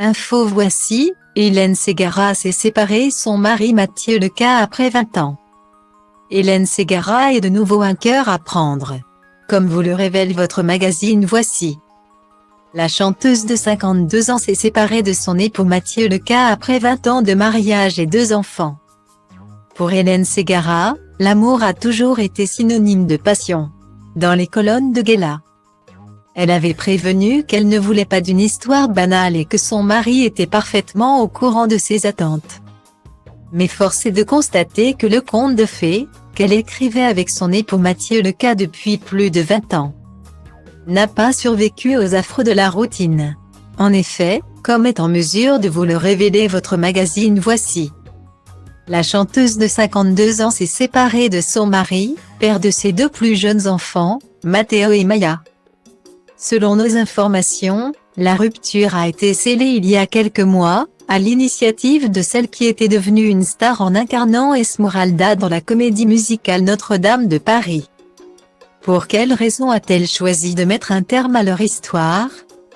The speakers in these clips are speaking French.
Info voici, Hélène Ségara s'est séparée de son mari Mathieu Leca après 20 ans. Hélène Ségara est de nouveau un cœur à prendre. Comme vous le révèle votre magazine Voici. La chanteuse de 52 ans s'est séparée de son époux Mathieu Leca après 20 ans de mariage et 2 enfants. Pour Hélène Ségara, l'amour a toujours été synonyme de passion. Dans les colonnes de Gala, elle avait prévenu qu'elle ne voulait pas d'une histoire banale et que son mari était parfaitement au courant de ses attentes. Mais force est de constater que le conte de fées, qu'elle écrivait avec son époux Mathieu Leca depuis plus de 20 ans, n'a pas survécu aux affres de la routine. En effet, comme est en mesure de vous le révéler votre magazine Voici, la chanteuse de 52 ans s'est séparée de son mari, père de ses 2 plus jeunes enfants, Matteo et Maya. Selon nos informations, la rupture a été scellée il y a quelques mois, à l'initiative de celle qui était devenue une star en incarnant Esmeralda dans la comédie musicale Notre-Dame de Paris. Pour quelle raison a-t-elle choisi de mettre un terme à leur histoire?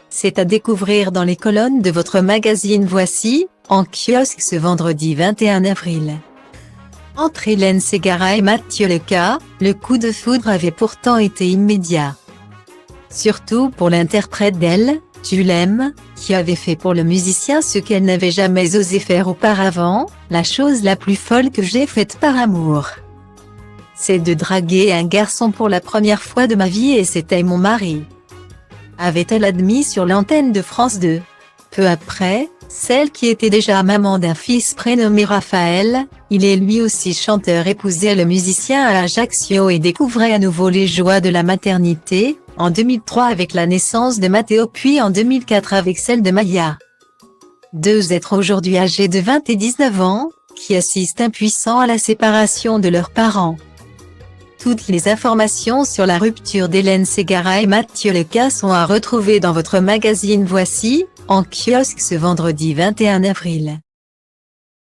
C'est à découvrir dans les colonnes de votre magazine Voici, en kiosque ce vendredi 21 avril. Entre Hélène Ségara et Mathieu Leca, le coup de foudre avait pourtant été immédiat. Surtout pour l'interprète d'Elle, Tu l'aimes, qui avait fait pour le musicien ce qu'elle n'avait jamais osé faire auparavant, la chose la plus folle que j'ai faite par amour. C'est de draguer un garçon pour la première fois de ma vie et c'était mon mari, avait-elle admis sur l'antenne de France 2. Peu après, celle qui était déjà maman d'un fils prénommé Raphaël, il est lui aussi chanteur, épousait le musicien à Ajaccio et découvrait à nouveau les joies de la maternité, en 2003 avec la naissance de Matteo puis en 2004 avec celle de Maya. 2 êtres aujourd'hui âgés de 20 et 19 ans, qui assistent impuissants à la séparation de leurs parents. Toutes les informations sur la rupture d'Hélène Ségara et Mathieu Leca sont à retrouver dans votre magazine Voici, en kiosque ce vendredi 21 avril.